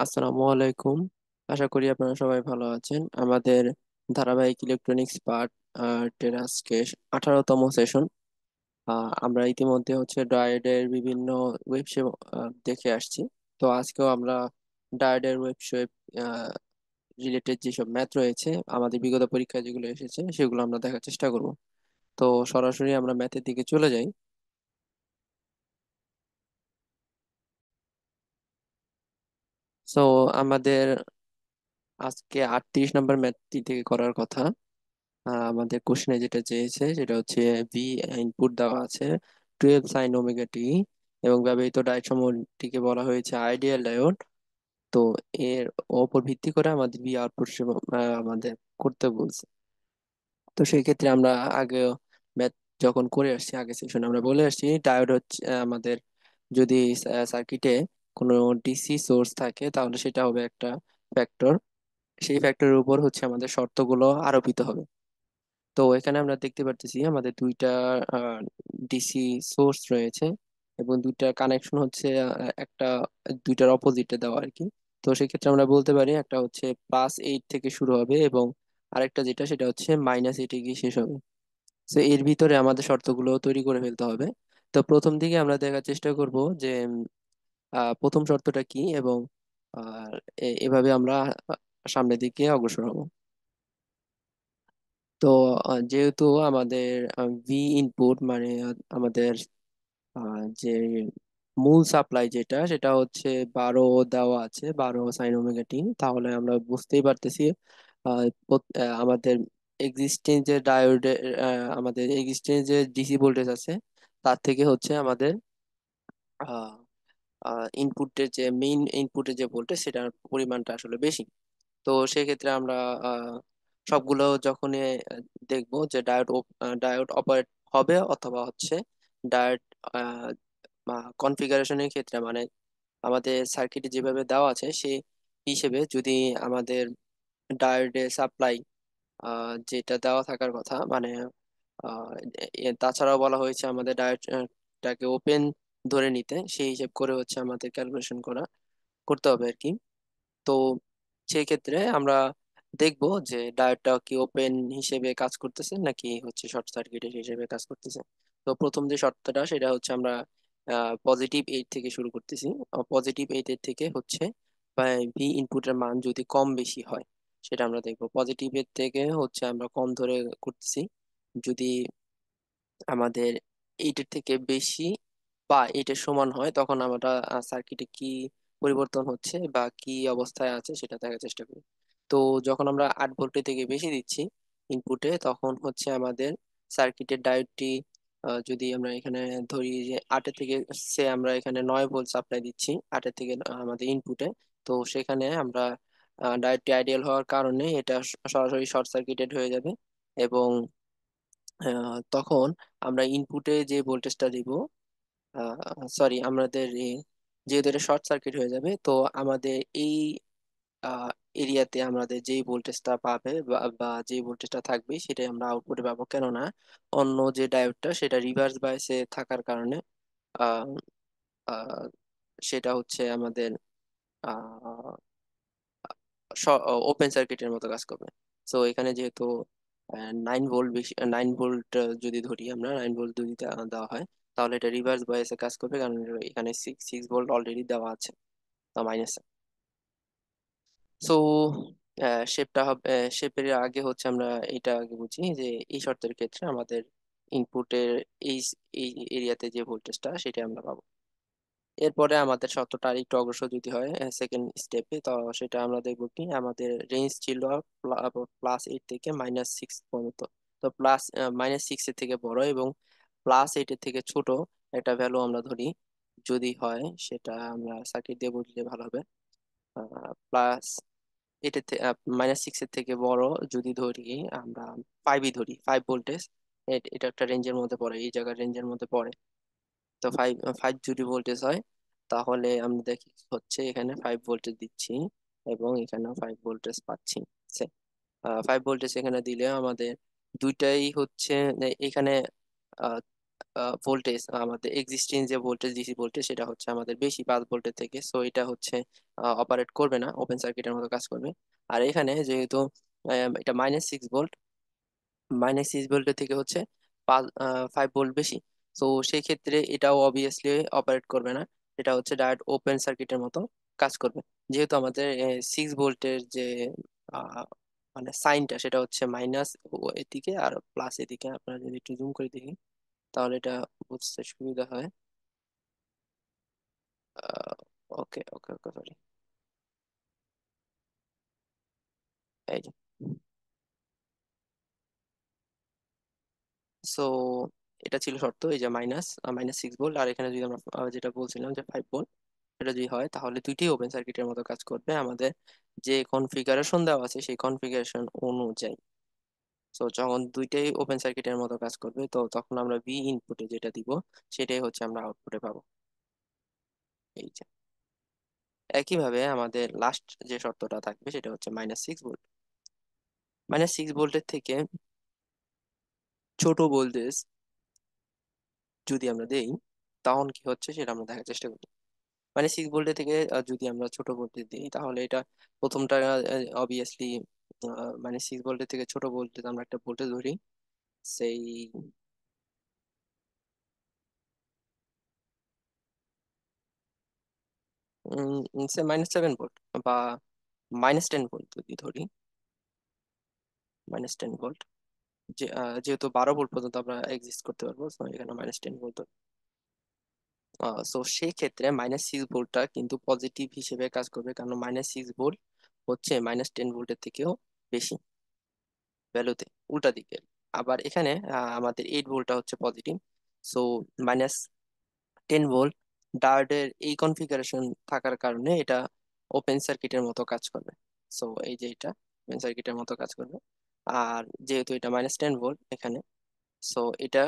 আসসালামু আলাইকুম। আশা করি আপনারা সবাই ভালো আছেন। আমাদের ধারাবাহিক ইলেকট্রনিক্স পার্ট এর আজকে 18তম সেশন। আমরা ইতিমধ্যে ডায়েটের বিভিন্ন ওয়েবসাইট দেখে আসছি। তো আজকেও আমরা ডায়েটের ওয়েবসাইট রিলেটেড যেসব ম্যাথ রয়েছে, আমাদের বিগত পরীক্ষায় যেগুলো এসেছে সেগুলো আমরা দেখার চেষ্টা করব। তো সরাসরি আমরা ম্যাথের দিকে চলে যাই। সো আমাদের আজকে 38 নম্বর ম্যাথটি থেকে করার কথা। আমাদের কোশ্চেনে যেটা চেয়েছে সেটা হচ্ছে ভি ইনপুট দেওয়া আছে 12 sin ওমেগা টি, এবং ব্যবহৃত ডায়োড সমূহটিকে বলা হয়েছে আইডিয়াল ডায়োড। তো এর ওপর ভিত্তি করে আমাদের ভি আউটপুট আমাদের করতে বলছে। তো সেই ক্ষেত্রে আমরা আগে ম্যাথ যখন করে আসছি, আগে সেশনে আমরা বলে আসছি ডায়োড হচ্ছে আমাদের, যদি সার্কিটে কোনো ডিসি সোর্স থাকে তাহলে সেটা হবে একটা ফ্যাক্টর। সেই ফ্যাক্টরের উপর আমাদের শর্তগুলো আরোপিত হবে। তো এখানে আমরা দেখতে পারতেছি আমাদের দুইটা ডিসি সোর্স রয়েছে, এবং দুইটা কানেকশন একটা দুইটার অপোজিটে দেওয়া আর কি। তো সেক্ষেত্রে আমরা বলতে পারি একটা +8 থেকে শুরু হবে, এবং আরেকটা যেটা সেটা -8 গিয়ে শেষ হবে। তো এর ভিতরে আমাদের শর্তগুলো তৈরি করে ফেলতে হবে। তো প্রথম দিকে আমরা দেখার চেষ্টা করব যে প্রথম শর্তটা কি, এবং আহ, এভাবে আমরা সামনের দিকে অগ্রসর হব। তো যেহেতু আমাদের ভি ইনপুট মানে আমাদের যে মূল সাপ্লাই যেটা সেটা 12 দেওয়া আছে, 12 sin ওমেগা টি, তাহলে আমরা বুঝতেই পারতেছি আমাদের এক্সিস্টিং যে ডায়োডে আমাদের এক্সিস্টিং যে ডিসি ভোল্টেজ আছে তার থেকে আমাদের ইনপুটের যে মেইন ইনপুটের যে ভোল্টেজ সেটার পরিমাণটা আসলে বেশি। তো সেক্ষেত্রে আমরা আহ, সবগুলো যখনই দেখবো যে ডায়োড অপারেট হবে, অথবা ডায়োড কনফিগারেশনের ক্ষেত্রে মানে আমাদের সার্কিটে যেভাবে দেওয়া আছে সেই হিসেবে যদি আমাদের ডায়োডের সাপ্লাই যেটা দেওয়া থাকার কথা, মানে আহ, তাছাড়াও বলা হয়েছে আমাদের ডায়োডটাকে ওপেন ধরে নিতে, সেই হিসেব করে আমাদের ক্যালকুলেশন করতে হবে আর কি। তো সেই ক্ষেত্রে আমরা দেখবো যে ডায়োডটা কি ওপেন হিসেবে কাজ করতেছে নাকি শর্ট সার্কিট হিসেবে কাজ করতেছে। তো প্রথম যে শর্তটা সেটা আমরা +8 থেকে শুরু করতেছি। +8 এর থেকে ভি ইনপুটের মান যদি কম বেশি হয় সেটা আমরা দেখবো। পজিটিভের থেকে আমরা কম ধরে করতেছি। যদি আমাদের এইটের থেকে বেশি বা এইটের সমান হয় তখন আমরা সার্কিটে কি পরিবর্তন হচ্ছে বা কি অবস্থায় আছে সেটা দেখার চেষ্টা করি। তো যখন আমরা 8 ভোল্টের থেকে বেশি দিচ্ছি ইনপুটে, তখন আমাদের সার্কিটের ডায়োডটি যদি আমরা এখানে ধরি যে 8-এর থেকে, আমরা এখানে 9 ভোল্ট সাপ্লাই দিচ্ছি 8-এর থেকে আমাদের ইনপুটে। তো সেখানে আমরা ডায়োডটি আইডিয়াল হওয়ার কারণে এটা সরাসরি শর্ট সার্কিটেড হয়ে যাবে, এবং তখন আমরা ইনপুটে যে ভোল্টেজটা দিব, সরি আমাদের যেহেতু এটা শর্ট সার্কিট হয়ে যাবে, তো আমাদের এই এরিয়াতে আমাদের যেই ভোল্টেজটা পাবে বা যে ভোল্টেজটা থাকবে সেটাই আমরা আউটপুটে পাবো, কেননা অন্য যে ডায়োডটা সেটা রিভার্স বায়াসে থাকার কারণে আহ, আহ, সেটা আমাদের ওপেন সার্কিটের মতো কাজ করবে। তো এখানে যেহেতু 9 ভোল্ট বেশি, 9 ভোল্ট যদি ধরি, আমরা 9 ভোল্ট যদি দেওয়া হয় তাহলে এটা রিভার্স বয়েসে কাজ করবে, কারণ এখানে সিক্স সিক্স ভোল্ট অলরেডি দেওয়া আছে মাইনাসে। সো শেপটা হবে, শেপের আগে আমরা এটা আগে বুঝি যে এই শর্তের ক্ষেত্রে আমাদের ইনপুটের এই এই এরিয়াতে যে ভোল্টেজটা সেটা আমরা পাবো। এরপরে আমাদের শর্তটা আর একটু অগ্রসর যদি হয় সেকেন্ড স্টেপে, তো সেটা আমরা দেখবো কি আমাদের রেঞ্জ ছিল +8 থেকে -6 পর্যন্ত। তো -6 এর থেকে বড় এবং +8 এর থেকে ছোট একটা ভ্যালু আমরা ধরি, যদি হয় সেটা আমরা সার্কিট দিয়ে বুঝলে ভালো হবে। +8 এর থেকে -6 এর থেকে বড় যদি ধরি আমরা 5ই ধরি, 5 ভোল্টেজ। এটা একটা রেঞ্জের মধ্যে পড়ে, এই জায়গার রেঞ্জের মধ্যে পড়ে। তো ফাইভ ফাইভ যদি ভোল্টেজ হয় তাহলে আমরা দেখি এখানে 5 ভোল্টেজ দিচ্ছি, এবং এখানেও 5 ভোল্টেজ পাচ্ছি। 5 ভোল্টেজ এখানে দিলে আমাদের দুইটাই এখানে ভোল্টেজ, আমাদের এক্সিস্টিং যে ভোল্টেজ, ডিসি ভোল্টেজ, সেটা হচ্ছে আমাদের বেশি 5 ভোল্টের থেকে, সো এটা হচ্ছে অপারেট করবে না, ওপেন সার্কিটের মতো কাজ করবে। আর এখানে যেহেতু এটা -6 ভোল্ট, -6 ভোল্টের থেকে হচ্ছে 5 ভোল্ট বেশি, তো সেই ক্ষেত্রে এটাও অবভিয়াসলি অপারেট করবে না, এটা হচ্ছে ডাইরেক্ট ওপেন সার্কিটের মতো কাজ করবে। যেহেতু আমাদের 6 ভোল্টের যে আহ, মানে সাইনটা, সেটা হচ্ছে মাইনাস এদিকে আর প্লাস এদিকে, আপনারা যদি একটু জুম করে দেখি তাহলে এটা বুঝতে সুবিধা হয়। ওকে ওকে ওকে, সরি। এই যে, সো এটা ছিল শর্ত, এই যে -6 ভোল্ট, আর এখানে যদি আমরা যেটা বলছিলাম যে 5 ভোল্ট, এটা যদি হয় তাহলে দুইটাই ওপেন সার্কিটের মতো কাজ করবে আমাদের যে কনফিগারেশন দেওয়া আছে সেই কনফিগারেশন অনুযায়ী। তো যখন দুইটাই ওপেন সার্কিটের মতো কাজ করবে, তো তখন আমরা ভি ইনপুটে যেটা দিব সেটাই হচ্ছে আমরা আউটপুটে পাবো। এই যে, একইভাবে আমাদের লাস্ট যে শর্তটা থাকবে সেটা হচ্ছে -6 ভোল্ট। -6 ভোল্টের থেকে ছোট ভোল্টেজ যদি আমরা দেই, তখন কি হচ্ছে সেটা আমরা দেখার চেষ্টা করি। -6 ভোল্টের থেকে যদি আমরা ছোট ভোল্টেজ দিই তাহলে এটা প্রথমটা অবভিয়াসলি, -6 ভোল্টের থেকে ছোট ভোল্টেজ আমরা একটা ভোল্টেজ ধরি, সেই সে -7 ভোল্ট বা -10 ভোল্ট যদি ধরি, -10 ভোল্ট, যেহেতু 12 ভোল্ট পর্যন্ত আমরা এক্সিস্ট করতে পারবো, তো এখানে -10 ভোল্ট। তো সেই ক্ষেত্রে -6 ভোল্টটা কিন্তু পজিটিভ হিসেবে কাজ করবে, কারণ -6 ভোল্ট হচ্ছে -10 ভোল্টের থেকেও বেশি ভ্যালুতে, উল্টা দিকে। আবার এখানে আমাদের 8 ভোল্টটা হচ্ছে পজিটিভ, সো -10 ভোল্ট ডায়োডের এই কনফিগারেশন থাকার কারণে এটা ওপেন সার্কিটের মতো কাজ করবে। সো এই যে এটা ওপেন সার্কিটের মতো কাজ করবে। আর যেহেতু এটা -10 ভোল্ট এখানে, সো এটা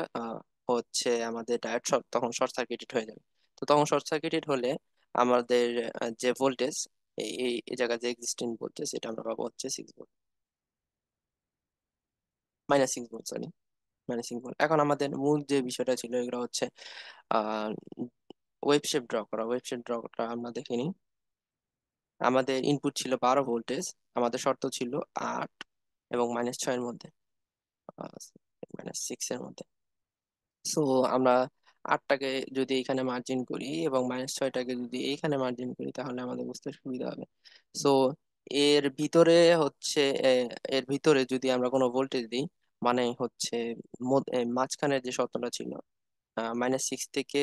হচ্ছে আমাদের ডায়োড তখন শর্ট সার্কিটেড হয়ে যাবে। তো তখন শর্ট সার্কিটেড হলে আমাদের যে ভোল্টেজ, এই এই এই জায়গায় যে এক্সিস্টিং ভোল্টেজ, এটা আমরা পাবো হচ্ছে 6 ভোল্ট, -6 ভোল্ট, সরি, -6 ভোল্ট। এখন আমাদের মূল যে বিষয়টা ছিল এগুলো হচ্ছে আহ ওয়েভ শেপ ড্র করা। ওয়েভ শেপ ড্র করা আমরা দেখে নিই। আমাদের ইনপুট ছিল 12 ভোল্টেজ, আমাদের শর্ত ছিল 8 এবং -6 এর মধ্যে, -6 এর মধ্যে। সো আমরা 8টাকে যদি এখানে মার্জিন করি এবং -6টাকে যদি এইখানে মার্জিন করি তাহলে আমাদের বুঝতে সুবিধা হবে। সো এর ভিতরে হচ্ছে এর ভিতরে যদি আমরা কোনো ভোল্টেজ দিই, মানে হচ্ছে মাঝখানের যে শর্তটা ছিল, -6 থেকে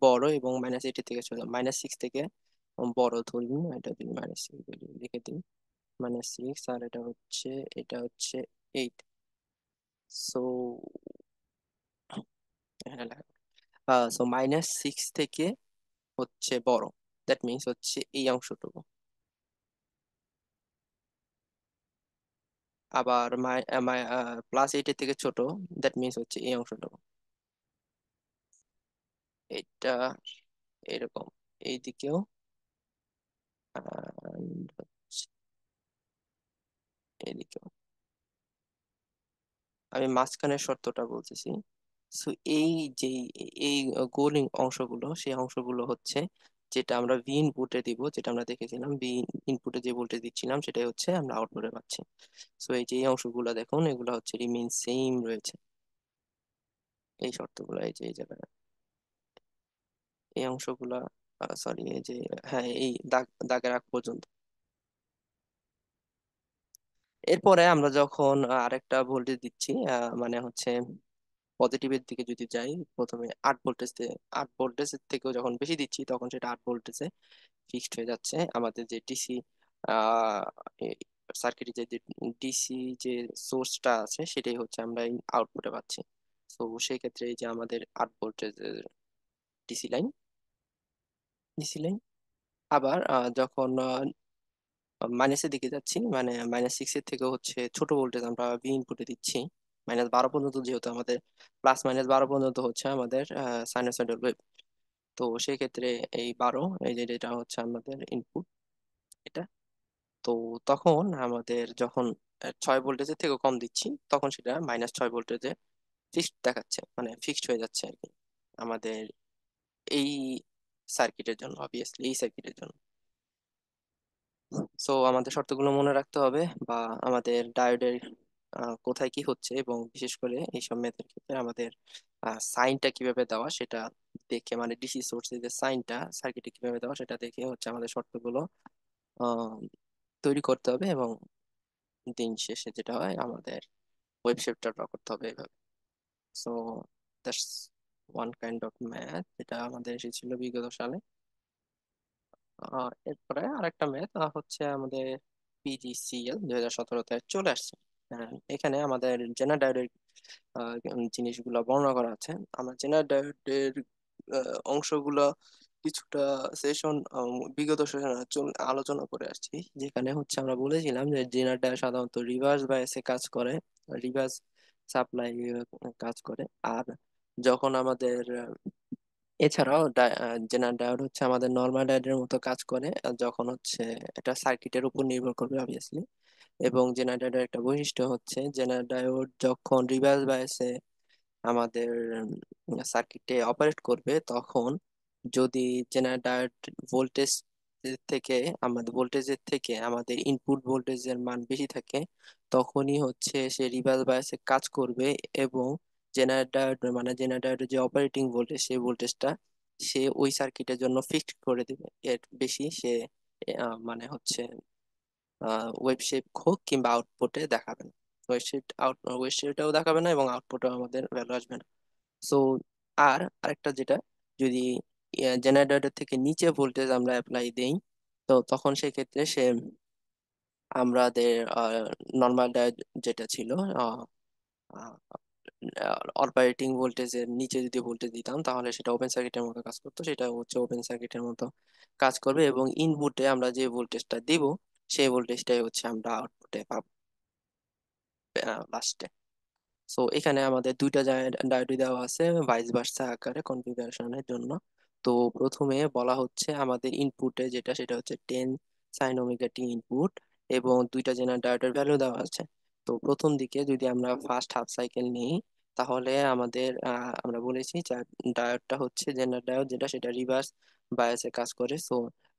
বড় এবং -8 থেকে ছোট, -6 থেকে বড় ধরুন, এটা যদি -6 লিখে দিই, -6, আর এটা হচ্ছে 8। সো এখানে লেখা, সো -6 থেকে হচ্ছে বড়, দ্যাট মিনস হচ্ছে এই অংশটুকু। আবার +8 থেকে ছোট, দ্যাট মিনস হচ্ছে এই অংশটুকু। এটা এরকম, এইদিকেও, and হচ্ছে এদিকেও। আমি মাঝখানের শর্তটা বলতেছি। সো এই যে এই গোল অংশগুলো, সেই অংশগুলো হচ্ছে যেটা আমরা ভি ইনপুটে দিব, যেটা আমরা দেখেছিলাম ভি ইনপুটে যে ভোল্টেজ দিচ্ছিলাম সেটাই হচ্ছে আমরা আউটপুটে পাচ্ছি। সো এই যে এই অংশগুলো দেখুন, এগুলো হচ্ছে রিমেইন সেম রয়েছে, এই শর্তগুলো, এই যে এই জায়গায় এই অংশগুলা, সরি, এই যে, হ্যাঁ, এই দাগের আগ পর্যন্ত। এরপরে আমরা যখন আরেকটা ভোল্টেজ দিচ্ছি, মানে হচ্ছে পজিটিভের দিকে যদি যাই, প্রথমে 8 ভোল্টেজ, 8 ভোল্টেজের থেকেও যখন বেশি দিচ্ছি তখন সেটা 8 ভোল্টেজে ফিক্সড হয়ে যাচ্ছে। আমাদের যে ডিসি সার্কিটে যে ডিসি যে সোর্সটা আছে সেটাই হচ্ছে আমরা আউটপুটে পাচ্ছি। তো সেই ক্ষেত্রে এই যে আমাদের 8 ভোল্টেজের ডিসি লাইন। আবার যখন মাইনাসের দিকে যাচ্ছি, মানে -6 এর থেকে হচ্ছে ছোট ভোল্টেজ আমরা ভি ইনপুটে দিচ্ছি, -12 পর্যন্ত, যেহেতু আমাদের +-12 পর্যন্ত হচ্ছে আমাদের সাইনোসয়েডাল ওয়েভ। তো সেই ক্ষেত্রে এই 12, এই যে এটা হচ্ছে আমাদের ইনপুট, এটা। তো তখন আমাদের যখন 6 ভোল্টেজের থেকে কম দিচ্ছি তখন সেটা -6 ভোল্টেজে ফিক্সড দেখাচ্ছে, মানে ফিক্সড হয়ে যাচ্ছে আর কি আমাদের এই সার্কিটের জন্য, অবভিয়াসলি এই সার্কিটের জন্য। সো আমাদের শর্তগুলো মনে রাখতে হবে, বা আমাদের ডায়োডের কোথায় কি হচ্ছে, এবং বিশেষ করে এইসব ম্যাথের ক্ষেত্রে আমাদের সাইনটা কিভাবে দেওয়া সেটা দেখে, মানে ডিসি সোর্সের যে সাইনটা সার্কিটে কিভাবে দেওয়া সেটা দেখে হচ্ছে আমাদের শর্তগুলো আহ, তৈরি করতে হবে, এবং দিন শেষে যেটা হয় আমাদের ওয়েব শেপটা ড্র করতে হবে এভাবে। So that's one kind of math যেটা আমাদের এসেছিল বিগত সালে। এরপরে আরেকটা ম্যাথ হচ্ছে আমাদের পিজিসিএল 2017-তে চলে আসছে। এখানে আমাদের জেনার ডায়োডের জিনিসগুলো বর্ণনা করা আছে। আমরা জেনার ডায়োডের অংশগুলো কিছুটা সেশন বিগত সেশন আলোচনা করে আসছি, যেখানে হচ্ছে আমরা বলেছিলাম যে জেনার ডায়োড সাধারণত রিভার্স বায়াসে কাজ করে, রিভার্স সাপ্লাই কাজ করে। আর যখন আমাদের এছাড়াও জেনারেল ডায়োড হচ্ছে আমাদের নর্মাল ডায়োডের মতো কাজ করে, যখন হচ্ছে এটা সার্কিটের উপর নির্ভর করবে অবভিয়াসলি। এবং জেনারেল ডায়োডের একটা বৈশিষ্ট্য হচ্ছে জেনারেল ডায়োড যখন রিভার্স বায়াসে আমাদের সার্কিটে অপারেট করবে, তখন যদি জেনারেল ডায়োড ভোল্টেজ থেকে ভোল্টেজের থেকে আমাদের ইনপুট ভোল্টেজের মান বেশি থাকে, তখনই হচ্ছে সে রিভার্স বায়াসে কাজ করবে। এবং জেনারেল ডায়োড মানে জেনারেল ডায়োডের যে অপারেটিং ভোল্টেজ, সেই ভোল্টেজটা সে ওই সার্কিটের জন্য ফিক্সড করে দিবে। এর বেশি সে মানে হচ্ছে ওয়েব শেপ হোক কিংবা আউটপুটে দেখাবে না। ওয়েব শেপটাও দেখাবে না, এবং আউটপুটও আমাদের ভ্যালু আসবে না। সো আরেকটা যেটা, যদি জেনারেটর থেকে নিচে ভোল্টেজ আমরা অ্যাপ্লাই দেই, তো তখন সেক্ষেত্রে সে আমাদের নর্মাল ডায়োড যেটা ছিল অপারেটিং ভোল্টেজের নিচে যদি ভোল্টেজ দিতাম, তাহলে সেটা ওপেন সার্কিটের মতো কাজ করতো, সেটা হচ্ছে ওপেন সার্কিটের মতো কাজ করবে। এবং ইনপুটে আমরা যে ভোল্টেজটা দিব, সেই ভোল্টেজটাই হচ্ছে আমরা আউটপুটে পাবো লাস্টে। সো এখানে আমাদের দুইটা ডায়োড দেওয়া আছে ভাইস ভার্সা আকারে কনফিগারেশনের জন্য। তো প্রথমে বলা হচ্ছে আমাদের ইনপুটে যেটা, সেটা হচ্ছে 10 sin ওমেগা টি ইনপুট, এবং দুইটা জেনারেল ডায়োডের ভ্যালু দেওয়া আছে। তো প্রথম দিকে যদি আমরা ফার্স্ট হাফ সাইকেল নিই, তাহলে আমাদের আমরা বলেছি যে ডায়োডটা হচ্ছে জেনারেল ডায়োড যেটা, সেটা রিভার্স বায়াসে কাজ করে। সো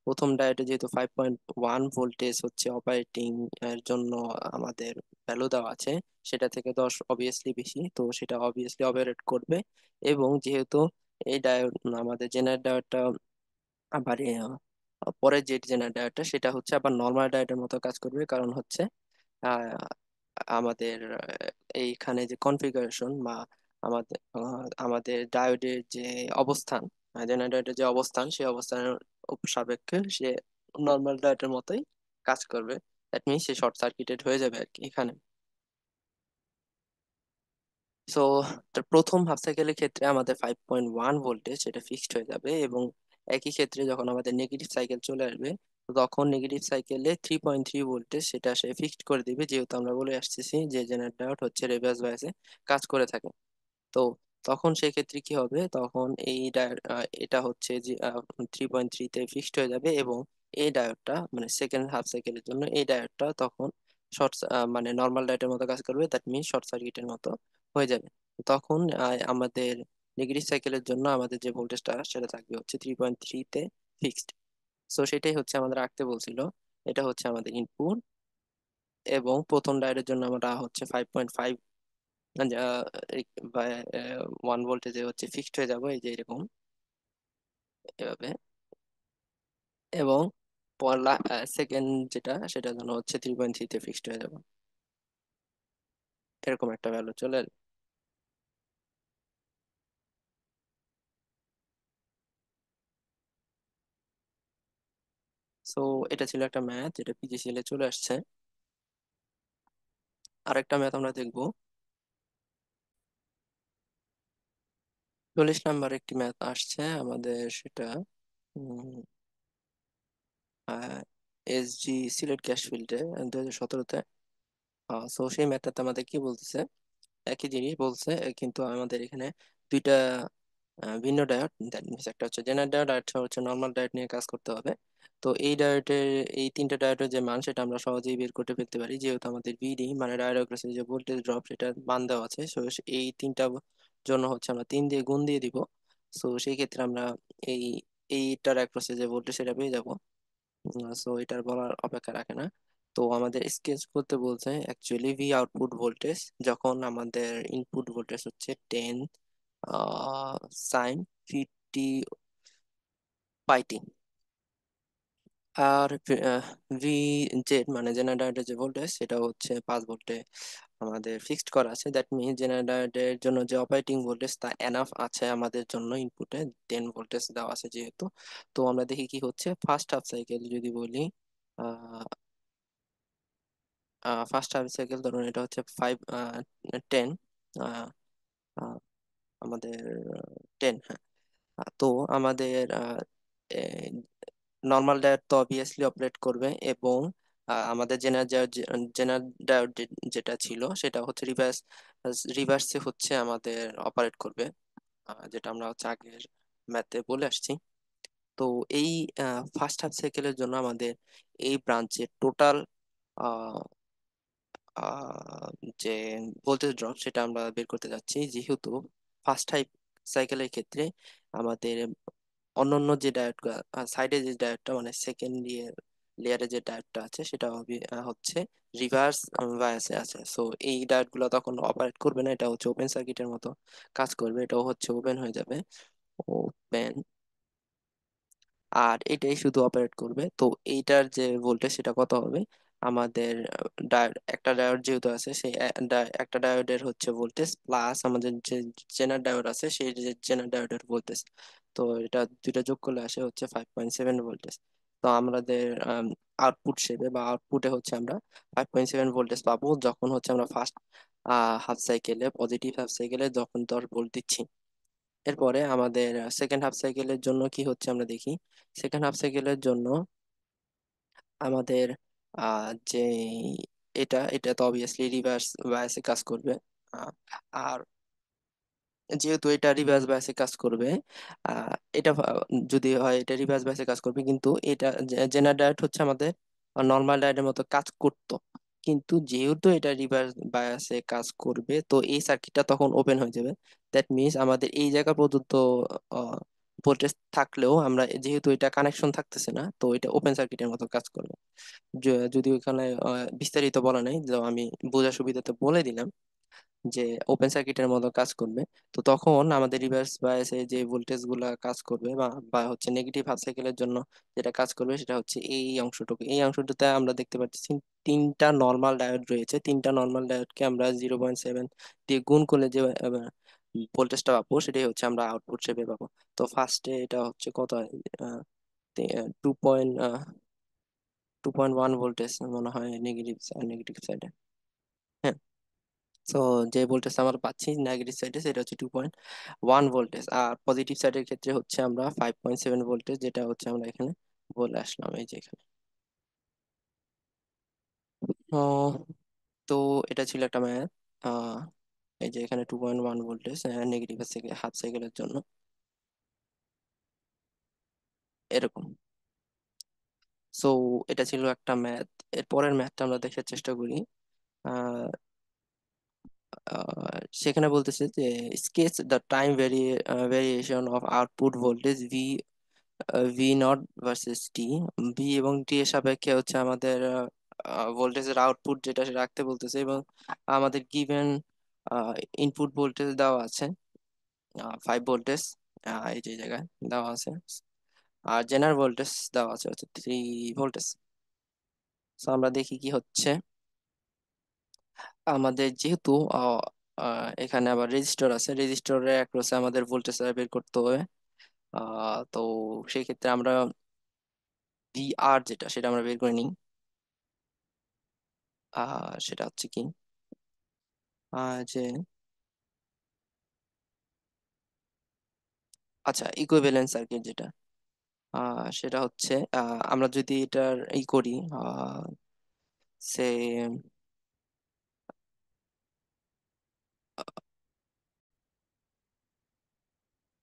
প্রথম ডায়োডে যেহেতু 5.1 ভোল্টেজ হচ্ছে অপারেটিং এর জন্য আমাদের ভ্যালু দেওয়া আছে, সেটা থেকে 10 অবভিয়াসলি বেশি, তো সেটা অবভিয়াসলি অপারেট করবে। এবং যেহেতু এই ডায়োড আমাদের জেনারেল ডায়োডটা আবার পরের যে জেনারেল ডায়োডটা, সেটা হচ্ছে আবার নর্মাল ডায়োডের মতো কাজ করবে, কারণ হচ্ছে আহ, আমাদের এইখানে যে কনফিগারেশন বা আমাদের ডায়োডের যে অবস্থান, জেনারেল ডায়োডের যে অবস্থান, সেই অবস্থানের সাপেক্ষে সে নর্মাল ডায়োডের মতোই কাজ করবে। That means say short circuited হয়ে যাবে আর কি এখানে। সো প্রথম হাফ সাইকেলের ক্ষেত্রে আমাদের 5.1 ভোল্টেজ সেটা ফিক্সড হয়ে যাবে, এবং একই ক্ষেত্রে যখন আমাদের নেগেটিভ সাইকেল চলে আসবে, তখন নেগেটিভ সাইকেলে 3.3 ভোল্টেজ সেটা সে ফিক্সড করে দিবে, যেহেতু আমরা বলে আসতেছি যে জেনারেটর ডায়োড হচ্ছে রিভার্স বায়াসে কাজ করে থাকে। তো তখন সেক্ষেত্রে কি হবে, তখন এটা হচ্ছে যে 3.3-তে ফিক্সড হয়ে যাবে, এবং এই ডায়োডটা মানে সেকেন্ড হাফ সাইকেলের জন্য এই ডায়োডটা তখন শর্ট মানে নর্মাল ডায়োডের মতো কাজ করবে, দ্যাট মিনস শর্ট সার্কিটের মতো হয়ে যাবে। তখন আমাদের নেগেটিভ সাইকেলের জন্য আমাদের যে ভোল্টেজটা সেটা থাকবে হচ্ছে 3.3-তে ফিক্সড। সো সেটাই হচ্ছে আমাদের আঁকতে বলছিল। এটা হচ্ছে আমাদের ইনপুট, এবং প্রথম ডায়োডের জন্য আমরা হচ্ছে 5.5 বা 1 ভোল্টেজে হচ্ছে ফিক্সড হয়ে যাবো, এই যে এরকম এভাবে। এবং সেকেন্ড যেটা, সেটার জন্য হচ্ছে 3.3-তে ফিক্সড হয়ে যাবে, এরকম একটা ভ্যালু চলে আসবে। সো এটা ছিল একটা ম্যাথ যেটা পিজিসিএল এ চলে আসছে। আরেকটা ম্যাথ আমরা দেখবো, 40 নাম্বার একটি ম্যাথ আসছে আমাদের, সেটা এসজি সিলেট গ্যাস ফিল্ডে 2017-তে। সো সেই ম্যাথটাতে আমাদের কি বলতেছে, একই জিনিস বলছে, কিন্তু আমাদের এখানে দুইটা ভিন্ন ডায়োড, দ্যাট মিনস একটা হচ্ছে জেনারেল ডায়োড আর একটা হচ্ছে নর্মাল ডায়োড নিয়ে কাজ করতে হবে। তো এই ডায়োডের, এই তিনটা ডায়োডের যে মান সেটা আমরা সহজেই বের করতে ফেলতে পারি, যেহেতু আমাদের ভিডি মানে ডায়োড অ্যাক্রসের যে ভোল্টেজ ড্রপ সেটার মান দেওয়া আছে। সো এই তিনটা জন্য হচ্ছে আমরা 3 দিয়ে গুণ দিয়ে দিব। সো সেই ক্ষেত্রে আমরা এই এইটার অ্যাক্রসে যে ভোল্টেজ সেটা পেয়ে যাব। সো এটার বলার অপেক্ষা রাখে না। তো আমাদের স্কেচ করতে বলছে অ্যাকচুয়ালি ভি আউটপুট ভোল্টেজ যখন আমাদের ইনপুট ভোল্টেজ হচ্ছে 10 সাইন 50 পাই টি। আর ভি জেড মানে জেনারেটরের যে ভোল্টেজ সেটা হচ্ছে 5 ভোল্টে আমাদের ফিক্সড করা আছে। দ্যাট মিনস জেনারেটরের জন্য যে অপারেটিং ভোল্টেজ তা এনাফ আছে আমাদের জন্য, ইনপুটে 10 ভোল্টেজ দেওয়া আছে যেহেতু। তো আমরা দেখি কি হচ্ছে ফার্স্ট হাফ সাইকেল যদি বলি। ফার্স্ট হাফ সাইকেল ধরুন এটা হচ্ছে 10, আমাদের 10, হ্যাঁ। তো আমাদের নর্মাল ডায়োড তো অবভিয়াসলি অপারেট করবে, এবং আমাদের জেনারেল ডায়োড যেটা ছিল সেটা হচ্ছে রিভার্সে হচ্ছে আমাদের অপারেট করবে, যেটা আমরা হচ্ছে আগের ম্যাথে বলে আসছি। তো এই ফার্স্ট হাফ সাইকেলের জন্য আমাদের এই ব্রাঞ্চের টোটাল যে ভোল্টেজ ড্রপ সেটা আমরা বের করতে যাচ্ছি, যেহেতু ফার্স্ট হাই সাইকেলের ক্ষেত্রে আমাদের অন্যান্য যে ডায়োড, সাইডে যে ডায়োডটা মানে সেকেন্ড লেয়ারে যে ডায়োডটা আছে সেটা হচ্ছে রিভার্স বায়াসে আছে। সো এই ডায়োড গুলো তখন অপারেট করবে না, এটা হচ্ছে ওপেন সার্কিটের মতো কাজ করবে, এটাও হচ্ছে ওপেন হয়ে যাবে, ওপেন। আর এটাই শুধু অপারেট করবে। তো এইটার যে ভোল্টেজ সেটা কত হবে, আমাদের ডায়োড, একটা ডায়োড যেহেতু আছে সেই একটা ডায়োডের হচ্ছে ভোল্টেজ প্লাস আমাদের যে জেনার ডায়োড আছে সেই যে জেনার ডায়োডের ভোল্টেজ, তো এটা দুইটা যোগ করলে আসে হচ্ছে 5.7 ভোল্টেজ। তো আমাদের আউটপুট হিসেবে বা আউটপুটে হচ্ছে আমরা 5.7 ভোল্টেজ পাবো যখন হচ্ছে আমরা ফার্স্ট হাফ সাইকেলে, পজিটিভ হাফ সাইকেলে যখন 10 ভোল্ট দিচ্ছি। এরপরে আমাদের সেকেন্ড হাফ সাইকেলের জন্য কি হচ্ছে আমরা দেখি। সেকেন্ড হাফ সাইকেলের জন্য আমাদের যে এটা তো অবভিয়াসলি রিভার্স বায়াসে কাজ করবে। আহ, আর যেহেতু এটা রিভার্স বায়াসে কাজ করবে, এটা যদি হয় এটা রিভার্স বায়াসে কাজ করবে, কিন্তু এটা জেনার ডায়োড হচ্ছে আমাদের নর্মাল ডায়োডের মতো কাজ করতো। কিন্তু যেহেতু এটা রিভার্স বায়াসে কাজ করবে তো এই সার্কিটটা তখন ওপেন হয়ে যাবে। দ্যাট মিনস আমাদের এই জায়গা পর্যন্ত ভোল্টেজ থাকলেও আমরা যেহেতু এটা কানেকশন থাকতেছে না, তো এটা ওপেন সার্কিটের মতো কাজ করবে। যদি ওখানে বিস্তারিত বলা নেই, তো আমি বোঝার সুবিধাতে বলে দিলাম যে ওপেন সার্কিটের মতো কাজ করবে। তো তখন আমাদের রিভার্স বায়াসে যে ভোল্টেজ গুলা কাজ করবে বা বা হচ্ছে নেগেটিভ হাফ সাইকেলের জন্য যেটা কাজ করবে সেটা হচ্ছে এই অংশটুকু। এই অংশটাতে আমরা দেখতে পাচ্ছি তিনটা নর্মাল ডায়োড রয়েছে। তিনটা নর্মাল ডায়োডকে আমরা 0.7 দিয়ে গুণ করলে যে ভোল্টেজটা পাবো সেটাই হচ্ছে আমরা আউটপুট হিসেবে পাবো। তো ফার্স্টে এটা হচ্ছে কত, 2.1 ভোল্টেজ মনে হয় নেগেটিভ নেগেটিভ সাইডে। হ্যাঁ। তো যে ভোল্টেজ আমরা পাচ্ছি নেগেটিভ সাইডে সেটা হচ্ছে 2.1 ভোল্টেজ, আর পজিটিভ সাইডের ক্ষেত্রে হচ্ছে আমরা 5.7 ভোল্টেজ, যেটা হচ্ছে আমরা এখানে বলে আসলাম এই যে এখানে। ও, তো এটা ছিল একটা ম্যাথ। আহ এই যে এখানে 2.1 ভোল্টেজ নেগেটিভ হাফ সাইকেলের জন্য এরকম। সো এটা ছিল একটা ম্যাথ। এর পরের ম্যাথটা আমরা দেখার চেষ্টা করি। আহ সেখানে বলতেছে যে sketch the time variation of output voltage V naught versus T. V এবং টি এর সাপেক্ষে হচ্ছে আমাদের ভোল্টেজের আউটপুট যেটা সেটা রাখতে বলতেছে, এবং আমাদের গিভেন ইনপুট ভোল্টেজ দেওয়া আছে 5 ভোল্টেজ, এই যে জায়গায় দেওয়া আছে। আর জেনারেল ভোল্টেজ দেওয়া আছে হচ্ছে 3 ভোল্টেজ। তো আমরা দেখি কি হচ্ছে। আমাদের যেহেতু এখানে আবার রেজিস্টর আছে, রেজিস্টরের অ্যাক্রসে আমাদের ভোল্টেজ বের করতে হবে। তো সেই ক্ষেত্রে আমরা ভি আর যেটা সেটা আমরা বের করে নিই। সেটা হচ্ছে কি, যে আচ্ছা ইকুইভ্যালেন্ট সার্কিট যেটা, সেটা হচ্ছে আমরা যদি এটার করি, সে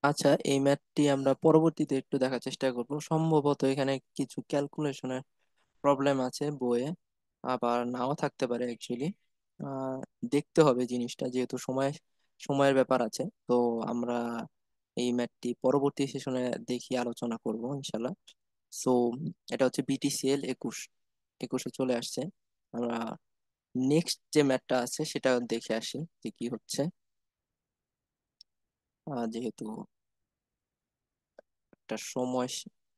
আচ্ছা, এই ম্যাথটি আমরা পরবর্তীতে একটু দেখার চেষ্টা করব। সম্ভবত এখানে কিছু ক্যালকুলেশনের প্রবলেম আছে বইয়ে, আবার নাও থাকতে পারে অ্যাকচুয়ালি। দেখতে হবে জিনিসটা, যেহেতু সময়ের ব্যাপার আছে। তো আমরা এই ম্যাথটি পরবর্তী সেশনে দেখি, আলোচনা করব ইনশাল্লাহ। সো এটা হচ্ছে বিটিসিএল 21 চলে আসছে। আমরা নেক্সট যে ম্যাথটা আছে সেটা দেখে আসি যে কি হচ্ছে। যেহেতু একটা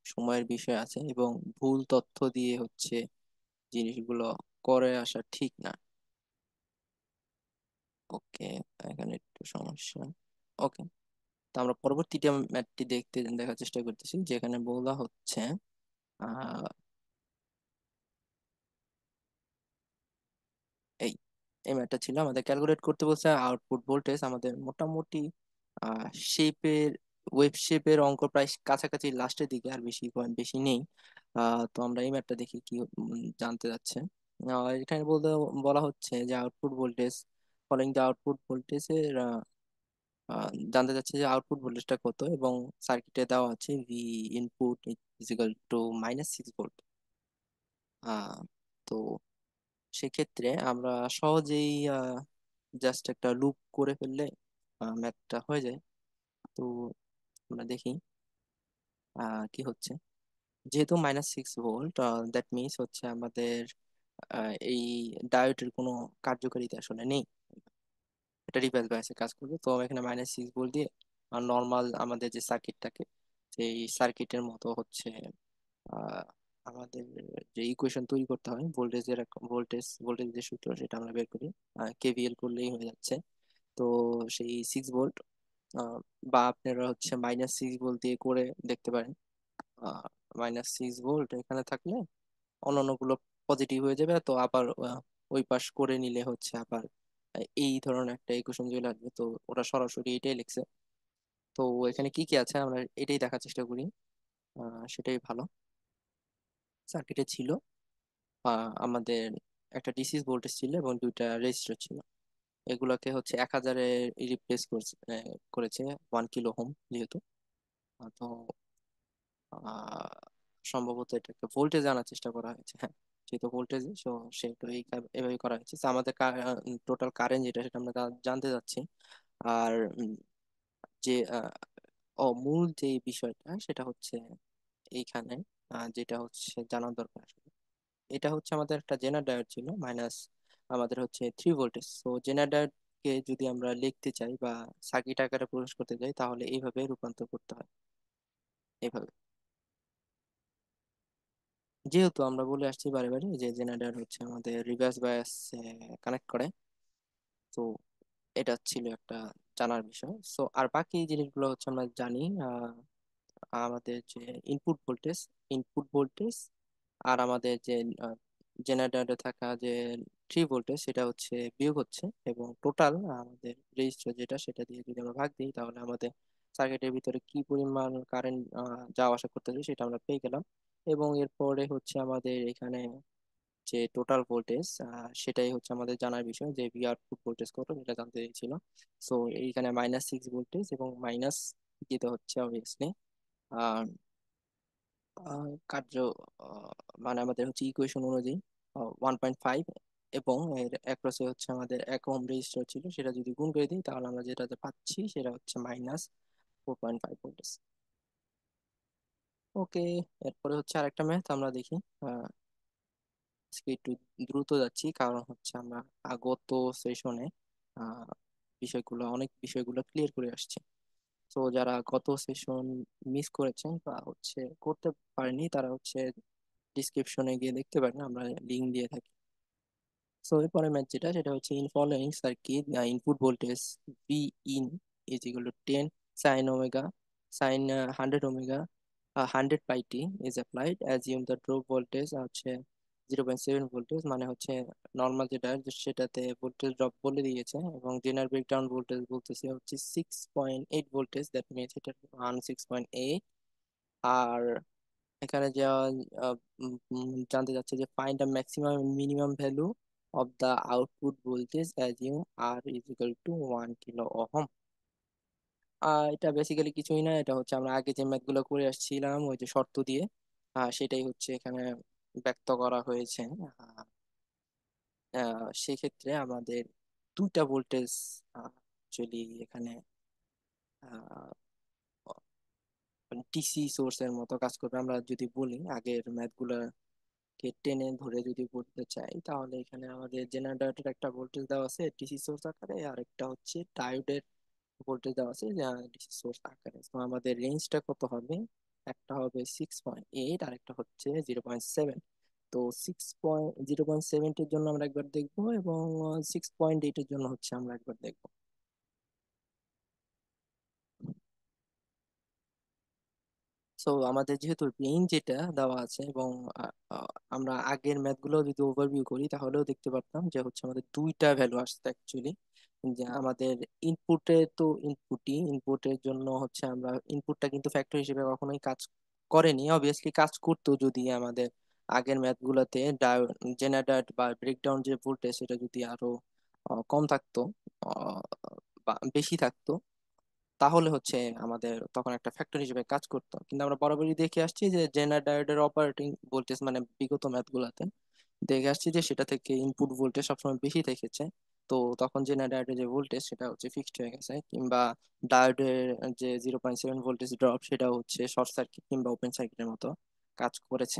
সময়ের বিষয় আছে, এবং ভুল তথ্য দিয়ে হচ্ছে জিনিসগুলো করে আসা ঠিক না। ওকে, এখানে একটু সমস্যা। ওকে, তো আমরা পরবর্তীটা ম্যাথটি দেখার চেষ্টা করতেছি, যেখানে বলা হচ্ছে আহ এই এই ম্যাথটা ছিল আমাদের ক্যালকুলেট করতে বলছে আউটপুট ভোল্টেজ। আমাদের মোটামুটি শেপের ওয়েব শেপের অঙ্ক প্রায় কাছাকাছি লাস্টের দিকে, আর বেশি বেশি নেই। তো আমরা এই ম্যাথটা দেখি কি জানতে যাচ্ছে। এখানে বলা হচ্ছে যে output voltage, following the output ভোল্টেজের জানতে চাচ্ছে যে আউটপুট ভোল্টেজটা কত, এবং সার্কিটে দেওয়া আছে V input is equal to -6 volt. তো সেক্ষেত্রে আমরা সহজেই জাস্ট একটা লুপ করে ফেললে ম্যাথটা হয়ে যায়। তো আমরা দেখি কি হচ্ছে। যেহেতু -6 ভোল্ট, দ্যাট মিনস হচ্ছে আমাদের এই ডায়োডের কোনো কার্যকারিতা আসলে নেই, এটা রিভার্স বায়াসে কাজ করবে। তো এখানে -6 ভোল্ট দিয়ে নর্মাল আমাদের যে সার্কিটটাকে, সেই সার্কিটের মতো হচ্ছে আহ, আমাদের যে ইকুয়েশন তৈরি করতে হয়, ভোল্টেজ যে সূত্র সেটা আমরা বের করি, কেভিএল করলেই হয়ে যাচ্ছে। তো সেই 6 ভোল্ট, বা আপনারা হচ্ছে -6 ভোল্ট দিয়ে করে দেখতে পারেন। -6 ভোল্ট এখানে থাকলে অন্যান্য গুলো পজিটিভ হয়ে যাবে, তো আবার ওই পাশ করে নিলে হচ্ছে আবার এই ধরনের একটা ইকুয়েশন চলে আসবে। তো ওরা সরাসরি এটাই লিখছে। তো এখানে কি কি আছে আমরা এটাই দেখার চেষ্টা করি, সেটাই ভালো। সার্কিটে ছিল আমাদের একটা ডিসি ভোল্টেজ ছিল এবং দুইটা রেজিস্টার ছিল। এগুলোকে হচ্ছে 1000-এ রিপ্লেস করেছে 1 কিলো ওহম যেহেতু। তো আহ, সম্ভবত এটাকে ভোল্টেজ আনার চেষ্টা করা হয়েছে, হ্যাঁ, যেহেতু ভোল্টেজ সেটা এভাবে করা হয়েছে। তো আমাদের টোটাল কারেন্ট যেটা সেটা আমরা জানতে যাচ্ছি। আর যে মূল যে বিষয়টা সেটা হচ্ছে এইখানে, যেটা হচ্ছে জানার দরকার আসলে। এটা হচ্ছে আমাদের একটা জেনার ডায়োড ছিল, আমাদের হচ্ছে 3 ভোল্টেজ। তো জেনার ডায়োডকে যদি আমরা লিখতে চাই বা সার্কিট আকারে প্রকাশ করতে চাই, তাহলে এইভাবে রূপান্তর করতে হয়, এইভাবে। যেহেতু আমরা বলে আসছি বারে বারে যে জেনারেটর হচ্ছে আমাদের রিভার্স বায়াস কানেক্ট করে, তো এটা ছিল একটা জানার বিষয়। সো আর বাকি জিনিসগুলো হচ্ছে আমরা জানি। আমাদের যে ইনপুট ভোল্টেজ আর আমাদের যে জেনারেটরে থাকা যে 3 ভোল্টেজ সেটা হচ্ছে বিয়োগ হচ্ছে, এবং টোটাল আমাদের রেজিস্টার যেটা সেটা দিয়ে যদি আমরা ভাগ দিই, তাহলে আমাদের সার্কিটের ভিতরে কি পরিমাণ কারেন্ট যাওয়া আসা করতেছে সেটা আমরা পেয়ে গেলাম। এবং এরপরে হচ্ছে আমাদের এখানে যে টোটাল ভোল্টেজ, সেটাই হচ্ছে আমাদের জানার বিষয়, যে ভি আউটপুট ভোল্টেজ কত এটা জানতে চাইছিল। সো এইখানে -6 ভোল্টেজ এবং মাইনাস দিতে হচ্ছে অবভিয়াসলি। কার্য মানে আমাদের হচ্ছে ইকুয়েশন অনুযায়ী 1.5, এবং এর অ্যাক্রসে হচ্ছে আমাদের 1 ওহম রেজিস্টার ছিল, সেটা যদি গুণ করে দিই তাহলে আমরা যেটাতে পাচ্ছি সেটা হচ্ছে -4.5 ভোল্টেজ। ওকে, এরপরে হচ্ছে আরেকটা ম্যাথ আমরা দেখি। আহ, আজকে একটু দ্রুত যাচ্ছি, কারণ হচ্ছে আমরা গত সেশনে অনেক বিষয়গুলো ক্লিয়ার করে আসছি। তো যারা গত সেশন মিস করেছেন বা হচ্ছে করতে পারেনি, তারা হচ্ছে ডিসক্রিপশনে গিয়ে দেখতে পারেন, আমরা লিঙ্ক দিয়ে থাকি। সো এরপরে ম্যাথ যেটা সেটা হচ্ছে in following circuit input voltage V in is equal two 10 sin omega sign 100 omega 100 pi T is applied, assume the drop voltage হচ্ছে 0.7 ভোল্টেজ, মানে হচ্ছে নর্মাল যেটা সেটাতে ভোল্টেজ ড্রপ বলে দিয়েছে, এবং জেনারেল ব্রেকডাউন ভোল্টেজ বলতেছে হচ্ছে 6.8 ভোল্টেজ, দ্যাট মিনস এটা মান 6.8। আর এখানে যা জানতে চাচ্ছে যে find the maximum minimum value of the output voltage assume R is equal to 1 kilo ohm. এটা বেসিক্যালি কিছুই না, এটা হচ্ছে আমরা আগে যে ম্যাথ গুলো করে আসছিলাম ওই যে শর্ত দিয়ে, সেটাই হচ্ছে এখানে ব্যক্ত করা হয়েছে। সেক্ষেত্রে আমাদের দুইটা ভোল্টেজ অ্যাকচুয়ালি এখানে ডিসি সোর্সের মতো কাজ করবে। আমরা যদি বলি আগের ম্যাথ কে টেনে ধরে যদি করতে চাই, তাহলে এখানে আমাদের জেনারেটরের একটা ভোল্টেজ দেওয়া আছে ডিসি সোর্স আকারে, আর একটা হচ্ছে ডায়োডের ভোল্টেজ দেওয়া আছে ডিসি সোর্স আকারে। তো আমাদের রেঞ্জটা কত হবে? একটা হবে 6.8 আর একটা হচ্ছে 0.7। তো 0.7 এর জন্য আমরা একবার দেখবো, এবং 6.8 এর জন্য হচ্ছে আমরা একবার দেখবো। সো আমাদের যেহেতু রেঞ্জ যেটা দেওয়া আছে, এবং আ- আ- আমরা আগের ম্যাথ গুলো যদি ওভারভিউ করি তাহলেও দেখতে পারতাম যে হচ্ছে আমাদের দুইটা ভ্যালু আসছে অ্যাকচুয়ালি। যে আমাদের ইনপুটে, তো ইনপুটের জন্য হচ্ছে আমরা ইনপুটটা কিন্তু ফ্যাক্টর হিসেবে কখনোই কাজ করেনি। অবভিয়াসলি কাজ করতো যদি আমাদের আগের ম্যাথ গুলাতে জেনারেটর বা ব্রেকডাউন যে ভোল্টেজ সেটা যদি আরো কম থাকতো, আহ, বা বেশি থাকতো, তাহলে হচ্ছে আমাদের তখন একটা ফ্যাক্টর হিসেবে কাজ করতো। কিন্তু আমরা বরাবরই দেখে আসছি যে জেনার ডায়োডের অপারেটিং ভোল্টেজ, মানে বিগত ম্যাথ গুলাতে দেখে আসছি যে সেটা থেকে ইনপুট ভোল্টেজ সবসময় বেশি থেকেছে। তো তখন জেনার ডায়োডের যে ভোল্টেজ সেটা হচ্ছে ফিক্সড হয়ে গেছে, কিংবা ডায়োডের যে 0.7 ভোল্টেজ ড্রপ সেটা হচ্ছে শর্ট সার্কিট কিংবা ওপেন সার্কিটের মতো কাজ করেছে।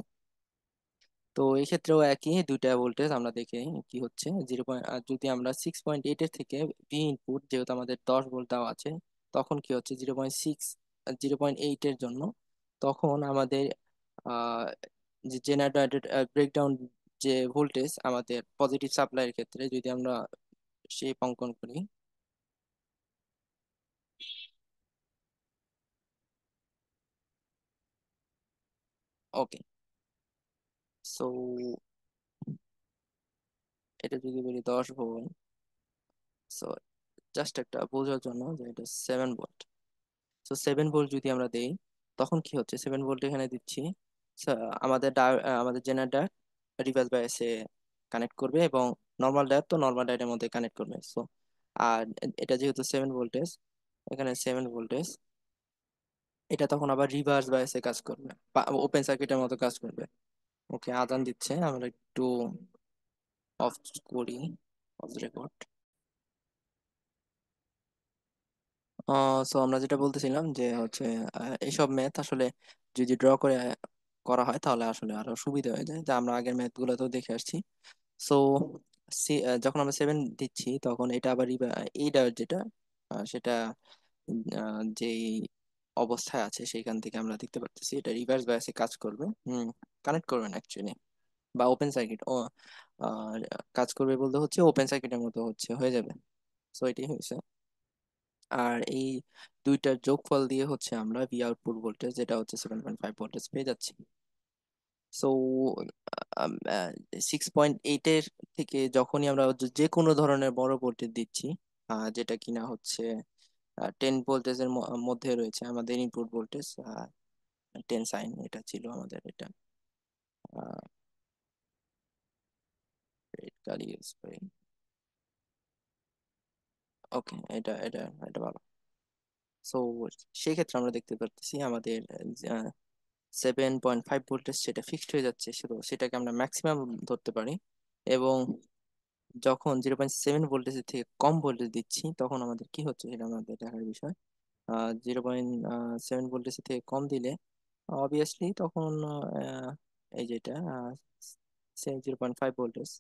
তো এই ক্ষেত্রেও একই দুইটা ভোল্টেজ আমরা দেখি কি হচ্ছে 0. যদি আমরা 6.8 এর থেকে ভি ইনপুট, যেহেতু আমাদের 10 ভোল্ট দেওয়া আছে, তখন কি হচ্ছে 0.6, 0.8 এর জন্য তখন আমাদের আহ যে জেনারেটর ব্রেকডাউন যে ভোল্টেজ আমাদের পজিটিভ সাপ্লাইয়ের ক্ষেত্রে যদি আমরা শেপ অঙ্কন করি। ওকে, সো এটা যদি বলি 10 ভোল্ট, সো জাস্ট একটা বোঝার জন্য যে এটা 7 ভোল্ট। তো 7 ভোল্ট যদি আমরা দেই, তখন কি হচ্ছে 7 ভোল্ট এখানে দিচ্ছি। So, আমাদের জেনারেটর রিভার্স বায়াসে কানেক্ট করবে, এবং নর্মাল ডায়োড তো নর্মাল ডায়োডের মধ্যে কানেক্ট করবে। সো আর এটা যেহেতু 7 ভোল্টেজ, এখানে 7 ভোল্টেজ, এটা তখন আবার রিভার্স বায়াসে কাজ করবে বা ওপেন সার্কিটের মতো কাজ করবে। ওকে, আদান দিচ্ছে, আমরা একটু অফ করি, অফ রেকর্ড। সো আমরা যেটা বলতেছিলাম যে হচ্ছে এইসব ম্যাথ আসলে যদি ড্র করে করা হয় তাহলে আসলে আরো সুবিধা হয়ে যায়, যা আমরা আগের ম্যাথ গুলো তো দেখে আসছি। সো যখন আমরা 7 দিচ্ছি তখন এটা আবার এইটা যেটা সেটা যেই অবস্থায় আছে সেইখান থেকে আমরা দেখতে পারতেছি এটা রিভার্স বায়াসে কাজ করবে। কানেক্ট করবে না অ্যাকচুয়ালি, বা ওপেন সার্কিট ও আহ, কাজ করবে বলতে হচ্ছে ওপেন সার্কিটের মতো হচ্ছে হয়ে যাবে। সো এটাই হয়েছে। আর এই দুইটার যোগফল দিয়ে হচ্ছে আমরা ভি আউটপুট ভোল্টেজ যেটা হচ্ছে 7.5 ভোল্টেজ পেয়ে যাচ্ছি। সো 6.8 এর থেকে যখনই আমরা যে কোনো ধরনের বড় ভোল্টেজ দিচ্ছি, যেটা কিনা হচ্ছে 10 ভোল্টেজের মধ্যে রয়েছে আমাদের ইনপুট ভোল্টেজ, 10 সাইন এটা ছিল আমাদের এটা কালি ইউজ করি। ওকে, এটা এটা এটা ভালো। সো সেই ক্ষেত্রে আমরা দেখতে পারতেছি আমাদের 7.5 ভোল্টেজ সেটা ফিক্সড হয়ে যাচ্ছে, সেটাকে আমরা ম্যাক্সিমাম ধরতে পারি। এবং যখন 0.7 ভোল্টেজের থেকে কম ভোল্টেজ দিচ্ছি তখন আমাদের কি হচ্ছে সেটা আমাদের দেখার বিষয়। 0.7 ভোল্টেজের থেকে কম দিলে অবভিয়াসলি তখন এই যেটা 0.5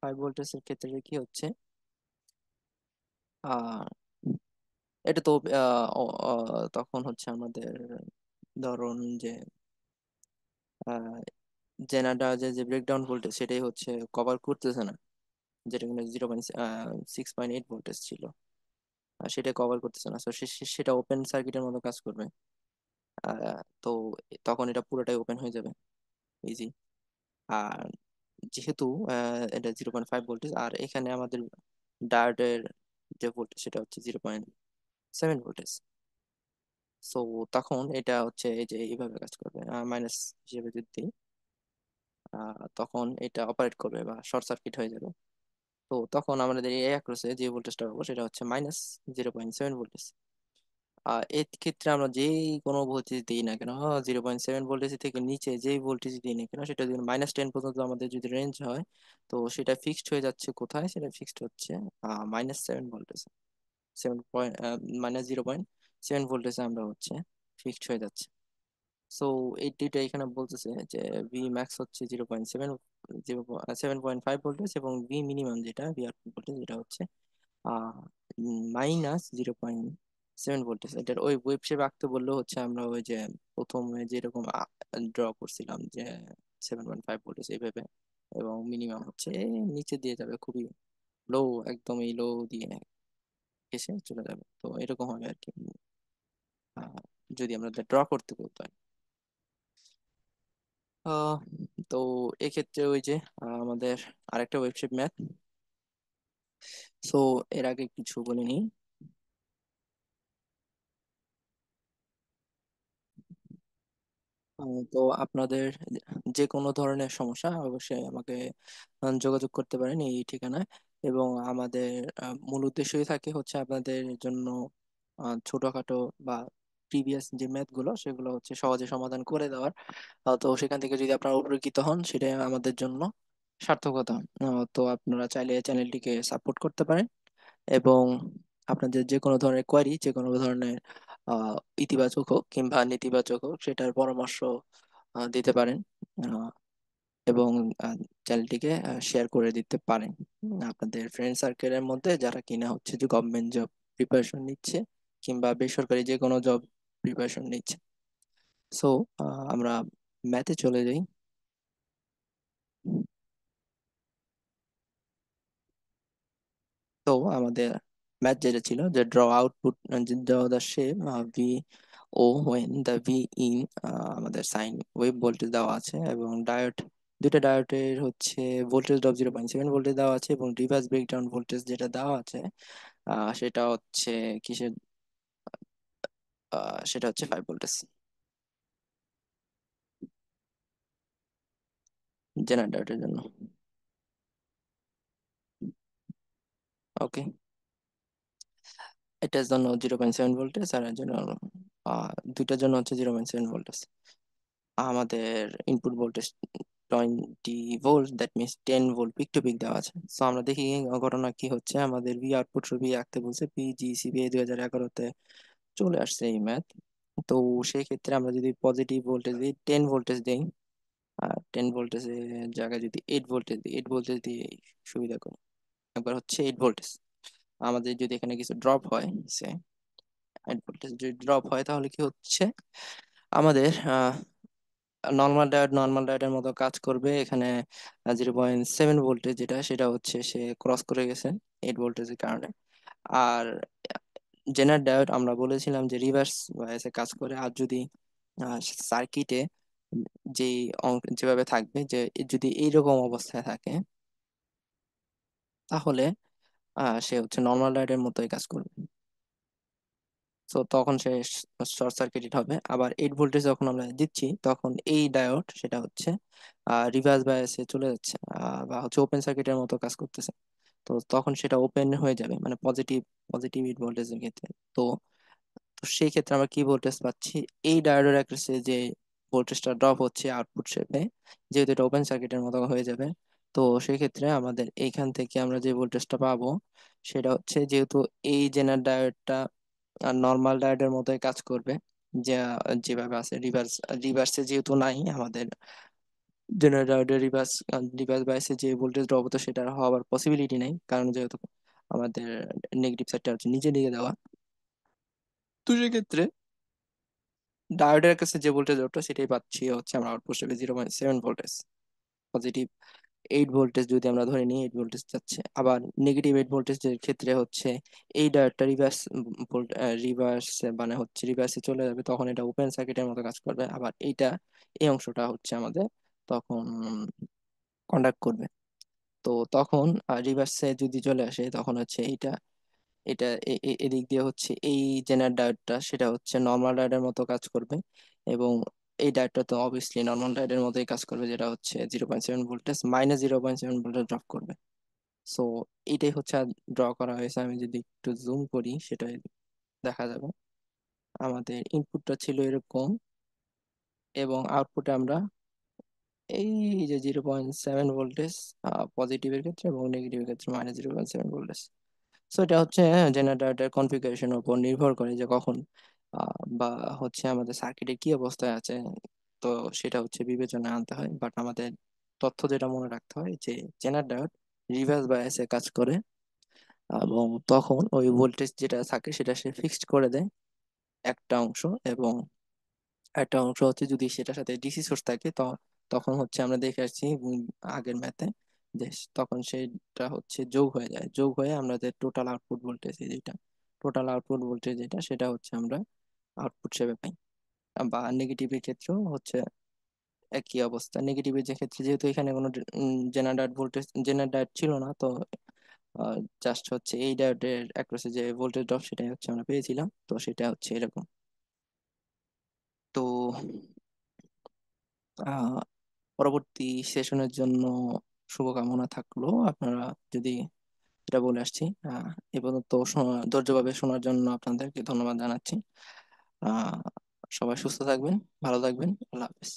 ভোল্টেজের ক্ষেত্রে কি হচ্ছে, আহ, এটা তো তখন হচ্ছে আমাদের ধরুন যে জেনারেটর যে ব্রেকডাউন ভোল্টেজ সেটাই হচ্ছে কভার করতেছে না, যেটা কিনা 0.6.8 ভোল্টেজ ছিল, আর সেটা কভার করতেছে না। তো সেটা ওপেন সার্কিটের মতো কাজ করবে। তো তখন এটা পুরোটাই ওপেন হয়ে যাবে, ইজি। আর যেহেতু এটা 0.5 ভোল্টেজ, আর এখানে আমাদের ডায়োডের যে ভোল্টেজ সেটা হচ্ছে 0.7 ভোল্টেজ। সো তখন এটা হচ্ছে এই যে এইভাবে কাজ করবে, মাইনাস হিসেবে যদি দিই, তখন এটা অপারেট করবে বা শর্ট সার্কিট হয়ে যাবে। তো তখন আমাদের এই অ্যাক্রোসে যে ভোল্টেজটা পাবো সেটা হচ্ছে -0.7 ভোল্টেজ। এর ক্ষেত্রে আমরা যেই কোনো ভোল্টেজ দিই না কেন, 0.7 ভোল্টেজ থেকে নিচে যেই ভোল্টেজ দিই না কেন, সেটা যদি -10 পর্যন্ত আমাদের যদি রেঞ্জ হয়, তো সেটা ফিক্সড হয়ে যাচ্ছে কোথায়, সেটা ফিক্সড হচ্ছে -7 ভোল্টেজ, 7 পয়েন্ট, -0.7 ভোল্টেজে আমরা হচ্ছে ফিক্সড হয়ে যাচ্ছে। সো এই দুইটা এখানে বলতেছে যে ভি ম্যাক্স হচ্ছে 7.5 ভোল্টেজ, এবং ভি মিনিমাম যেটা ভি আউটপুট ভোল্টেজ, যেটা হচ্ছে -0.7 ভোল্টেজ। এটার ওই ওয়েব শেপ আঁকতে বললেও হচ্ছে আমরা ওই যে প্রথমে যেরকম ড্র করছিলাম যে 7.5 ভোল্টেজ এইভাবে, এবং মিনিমাম হচ্ছে নিচে দিয়ে যাবে খুবই লো, একদমই লো দিয়ে এসে চলে যাবে। তো এরকম হবে আর কি, আহ, যদি আমরা ড্র করতে বলতে হয়। আহ, তো এক্ষেত্রে ওই যে আমাদের আরেকটা ওয়েবশেপ ম্যাথ। সো এর আগে কিছু বলে নিই। তো আপনাদের যে কোনো ধরনের সমস্যা অবশ্যই আমাকে যোগাযোগ করতে পারেন এই ঠিকানায়। এবং আমাদের মূল উদ্দেশ্যই থাকে হচ্ছে আপনাদের জন্য ছোটখাটো বা প্রিভিয়াস যে ম্যাথ গুলো সেগুলো হচ্ছে সহজে সমাধান করে দেওয়ার। তো সেখান থেকে যদি আপনারা উপকৃত হন, সেটাই আমাদের জন্য সার্থকতা। তো আপনারা চাইলে চ্যানেলটিকে সাপোর্ট করতে পারেন, এবং আপনাদের যে কোনো ধরনের কোয়ারি, যে কোনো ধরনের আহ, ইতিবাচক হোক কিংবা নেতিবাচক হোক, সেটার পরামর্শ দিতে পারেন। আহ, এবং চ্যানেলটিকে শেয়ার করে দিতে পারেন আপনাদের ফ্রেন্ড সার্কেলের মধ্যে, যারা কিনা হচ্ছে যে গভর্নমেন্ট জব প্রিপারেশন নিচ্ছে কিংবা বেসরকারি যে কোনো জব প্রিপারেশন নিচ্ছে। সো আমরা ম্যাথে চলে যাই। তো আমাদের ম্যাথ যেটা ছিল যে draw output, draw the shape V O when the V in, আমাদের সাইন ওয়েভ ভোল্টেজ দেওয়া আছে, এবং ডায়োড, দুইটা ডায়োডের হচ্ছে ভোল্টেজ ড্রপ 0.7 ভোল্টেজ দেওয়া আছে, এবং রিভার্স ব্রেকডাউন ভোল্টেজ যেটা দেওয়া আছে সেটা হচ্ছে কিসের, সেটা হচ্ছে 5 ভোল্টেজ জেনারেল ডায়োডের জন্য। ওকে, এটার জন্য 0.7 ভোল্টেজ, আর এর জন্য দুইটার জন্য হচ্ছে 0.7 ভোল্টেজ। আমাদের input voltage 20 volt, that means 10 volt peak to peak দেওয়া আছে। সো আমরা দেখি ঘটনা কি হচ্ছে। আমাদের ভি আউটপুট ছবি আঁকতে বলছে, পিজিসিবি 2011-তে চলে আসছে এই ম্যাথ। তো সেই ক্ষেত্রে আমরা যদি পজিটিভ ভোল্টেজ দিই 10 ভোল্টেজ দিই, আর 10 ভোল্টেজের জায়গায় যদি 8 ভোল্টেজ দিই, 8 ভোল্টেজ দিয়ে সুবিধা করি। একবার হচ্ছে 8 ভোল্টেজ, আমাদের যদি এখানে কিছু ড্রপ হয়, সে 8 ভোল্টেজ যদি ড্রপ হয়, তাহলে কি হচ্ছে আমাদের নর্মাল ডায়োডের মতো কাজ করবে এখানে। 0.7 ভোল্টেজ যেটা, সেটা হচ্ছে সে ক্রস করে গেছে 8 ভোল্টেজের কারণে। আর জেনারেল ডায়োড আমরা বলেছিলাম যে রিভার্স বায়াসে কাজ করে। আর যদি সার্কিটে যে যেভাবে থাকবে, যে যদি এইরকম অবস্থায় থাকে, তাহলে সে হচ্ছে নর্মাল ডায়োডের মতোই কাজ করবে। তো তখন সে শর্ট সার্কিটেড হবে। আবার 8 ভোল্টেজ যখন আমরা দিচ্ছি, তখন এই ডায়োড সেটা হচ্ছে রিভার্স বায়াসে চলে যাচ্ছে, বা হচ্ছে ওপেন সার্কিটের মতো কাজ করতেছে। তো তখন সেটা ওপেন হয়ে যাবে, মানে পজিটিভ পজিটিভ 8 ভোল্টেজের ক্ষেত্রে। তো তো সেই ক্ষেত্রে আমরা কি ভোল্টেজ পাচ্ছি, এই ডায়োডের অ্যাক্রসে যে ভোল্টেজটা ড্রপ হচ্ছে আউটপুট শেপে, যেহেতু এটা ওপেন সার্কিটের মতো হয়ে যাবে, তো সেই ক্ষেত্রে আমাদের এইখান থেকে আমরা যে ভোল্টেজটা পাবো, সেটা হচ্ছে যেহেতু এই জেনার ডায়োডটা নর্মাল ডায়োডের মতোই কাজ করবে, যা যেভাবে আছে রিভার্স, রিভার্সে যেহেতু নাই আমাদের জেনারেল ডায়োডের রিভার্স, রিভার্স বাইসে যে ভোল্টেজ ড্রপ হতো সেটা হওয়ার পসিবিলিটি নেই, কারণ যেহেতু আমাদের নেগেটিভ সাইডটা হচ্ছে নিচে দিকে দেওয়া। তো সেক্ষেত্রে ডায়োডের কাছে যে ভোল্টেজ ওঠে সেটাই পাচ্ছি হচ্ছে আমরা আউটপুট হিসেবে 0.7 ভোল্টেজ। পজিটিভ 8 ভোল্টেজ যদি আমরা ধরে নিই, 8 ভোল্টেজ যাচ্ছে। আবার নেগেটিভ 8 ভোল্টেজের ক্ষেত্রে হচ্ছে এই ডায়োডটা রিভার্স রিভার্স, মানে হচ্ছে রিভার্সে চলে যাবে, তখন এটা ওপেন সার্কিটের মতো কাজ করবে। আবার এইটা, এই অংশটা হচ্ছে আমাদের তখন কন্ডাক্ট করবে। তো তখন রিভার্সে যদি চলে আসে, তখন হচ্ছে এইটা, এটা এদিক দিয়ে হচ্ছে এই জেনার ডায়োডটা সেটা হচ্ছে নর্মাল ডায়োডের মতো কাজ করবে, এবং এই ডায়োডটা তো অবভিয়াসলি নর্মাল ডায়োডের মতোই কাজ করবে, যেটা হচ্ছে 0.7 ভোল্টেজ -0.7 ভোল্টেজ ড্রপ করবে। সো এইটাই হচ্ছে ড্র করা হয়েছে। আমি যদি একটু জুম করি, সেটাই দেখা যাবে। আমাদের ইনপুটটা ছিল এরকম, এবং আউটপুটে আমরা এই যে 0.7 ভোল্টেজ পজিটিভের ক্ষেত্রে, এবং নেগেটিভের ক্ষেত্রে -0.7 ভোল্টেজ। সো এটা হচ্ছে জেনারেটরের কনফিগারেশনের উপর নির্ভর করে যে কখন বা হচ্ছে আমাদের সার্কিটে কি অবস্থায় আছে। তো সেটা হচ্ছে বিবেচনায় আনতে হয়, বাট আমাদের তথ্য যেটা মনে রাখতে হয় যে জেনারেটর রিভার্স বায়াসে কাজ করে, এবং তখন ওই ভোল্টেজ যেটা থাকে সেটা সে ফিক্সড করে দেয় একটা অংশ, এবং একটা অংশ হচ্ছে যদি সেটার সাথে ডিসি সোর্স থাকে তো তখন হচ্ছে আমরা দেখে আসছি আগের ম্যাথে যে তখন সেটা হচ্ছে যোগ হয়ে যায়, যোগ হয়ে আমাদের টোটাল আউটপুট ভোল্টেজ যেটা, টোটাল আউটপুট ভোল্টেজ যেটা সেটা হচ্ছে আমরা আউটপুট হিসেবে পাই। বা নেগেটিভের ক্ষেত্রেও হচ্ছে একই অবস্থা। নেগেটিভের যে ক্ষেত্রে যেহেতু এখানে কোনো জেনারেটর ভোল্টেজ জেনারেটর ছিল না, তো জাস্ট হচ্ছে এই ডায়োডের অ্যাক্রসে যে ভোল্টেজ ড্রপ সেটাই হচ্ছে আমরা পেয়েছিলাম, তো সেটা হচ্ছে এরকম। তো আহ পরবর্তী সেশনের জন্য শুভকামনা থাকলো। আপনারা যদি, যেটা বলে আসছি, এ পর্যন্ত ধৈর্যভাবে শোনার জন্য আপনাদেরকে ধন্যবাদ জানাচ্ছি। আহ সবাই সুস্থ থাকবেন, ভালো থাকবেন, আল্লাহ হাফেজ।